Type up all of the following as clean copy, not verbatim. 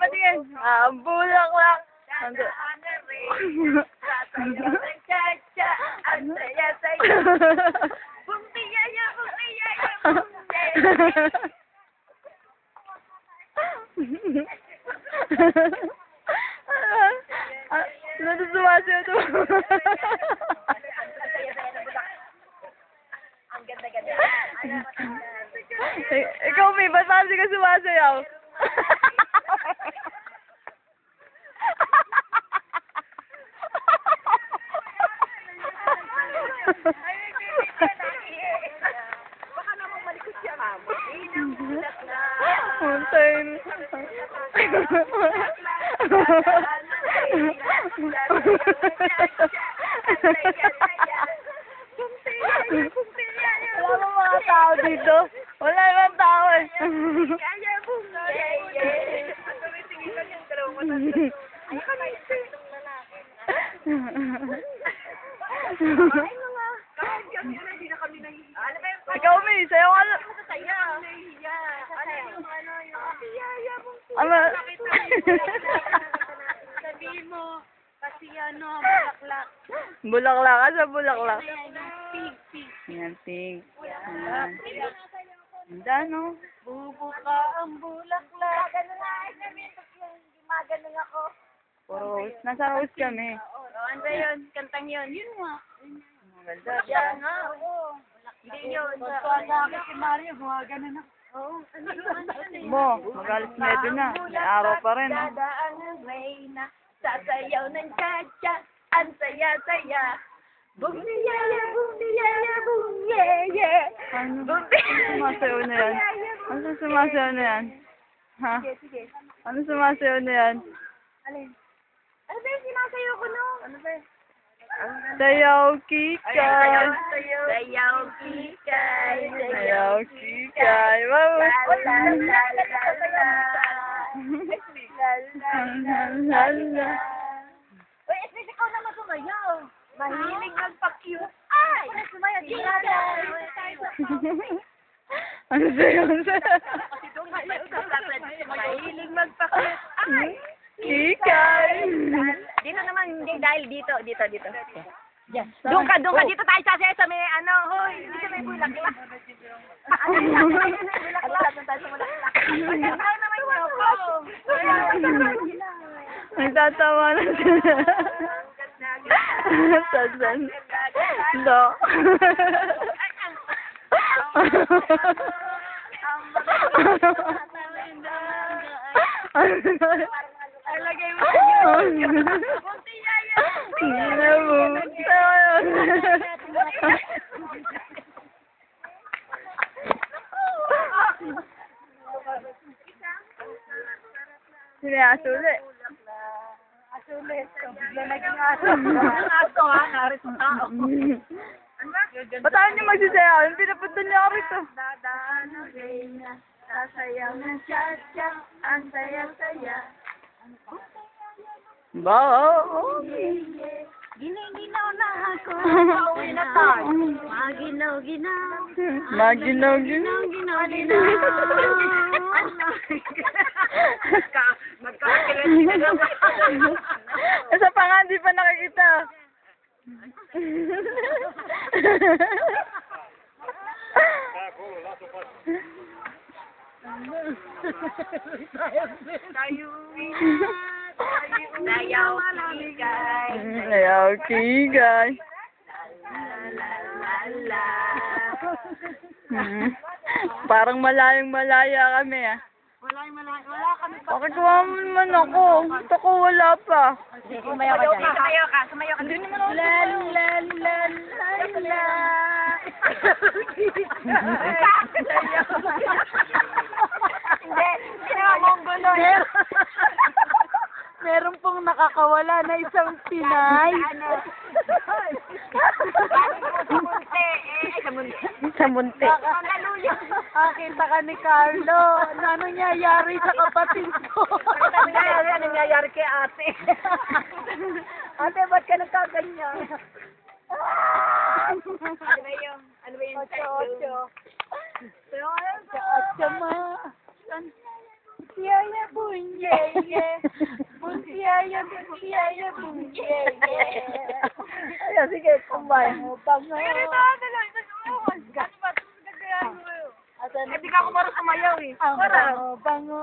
patingin. Bulaklak. Ando. Ang saya-saya. Bumbiyaya, bumbiyaya, bumbiyaya. Natutumasayo ito. Ang ganda-ganda. Ikaw, May, ba't parang di ka sumasayaw? Baka namang malikot siya, mamo. Inamulat na. Montayin. Wala bang mga tao dito? Wala naman tao eh. Ikaw, May, sayo ka lang. Ama. Sabihin mo, kasi bulaklak. Bulaklak ka sa bulaklak. Pig, pig. Ayan, pink. Ayan. Ganda, no? Bubuka ang bulaklak. Ganun nga, gumaganong ako. Puro rose. Nasa rose kami. Ano ba yun? Kantang yun. Yun nga. Ganda. Yan nga, oo. Hindi yun. Pagkaga ako si Mario, gumaganon ako. Oo. Mo, magalis medyo na. May araw pa rin. Dadaan ang reyna, sasayaw ng cha-cha, ang saya-saya. Bumiyaya, bumiyaya, bumiyaya. Ano sumasayaw na yan? Ano sumasayaw na yan? Ha? Sige, sige. Ano sumasayaw na yan? Alin? Ano ba yung sinasayaw ko no? Ano ba? Sayaw kikay. Sayaw kikay. Sayaw kikay. Wow. La la la la la la. La la. Uy, at least ikaw naman sumayaw. Mahilig magpa-cute. Ay! Sumayaw. Ano sa'yo? Mahilig magpa-cute. Ay! Kikay. Dito naman, hindi dahil dito. Yes. Doon ka dito tayo sa may ano, hoy, dito may bulaklak. Bulaklak tayo sa bulaklak. Ay, naman yun ako. Nagtatawa na sila. Sasan. Do. Alagay mo yun. Sini asuli. Asuli. Bigla naging aso. Ang aso ha, naris ng tao. Ba't ayaw niyo magsasayaw? Yung pinapunta niyo ako rito. Dadaan ang reyna, sasayaw ng cha-cha, ang saya-saya. Ba? Ginaw na ako. Pauwi na tayo. Maginaw-ginaw. Maginaw-ginaw. Ginaw-ginaw. Magkakakilit na naman. Isa pa nga, di pa nakikita. Sayaw kikay. Sayaw kikay. La. Parang malayang-malaya kami ah. Wala kami pa. Pakikuha mo naman ako. Gusto ko wala pa. Sumayaw ka dyan. Sumayaw ka. Hindi naman ako. La. Hindi naman monggulo. Meron pong nakakawala na isang Pinay. Sa munti. Nakita ka ni Carlo. Ano nangyayari sa kapatid ko? Ano nangyayari kay ate? Ate, ba't ka nagkaganyan? Ano ba yung ocho? Ocho ma. Yaya bunye. Bunsiyaya, bunsiyaya, bunsiyaya. Ayan, sige, kumbay mo. Bango. Eh, di ka ako marunong sumayaw eh. Ang Para. bango,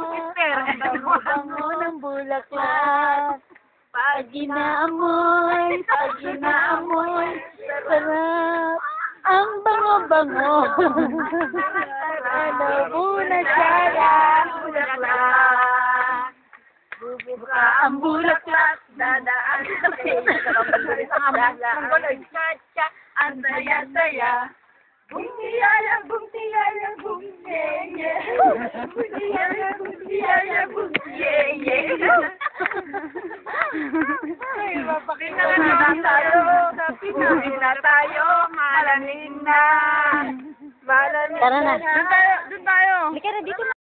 sister. ang bango ng bulaklak. Pag inaamoy, sarap. Ang bango-bango. Ano na siya, bulaklak. Bubuka ang bulaklak, dadaan sa cha-cha, ang saya-saya. Bumtiyaya, bumtiyaya, bumtiyaya. Bumtiyaya, bumtiyaya, bumtiyaya. Ay, mapakita na tayo. Pinawin na tayo, malamig na. Malamig na. Tara na. Doon tayo. Halika na dito na.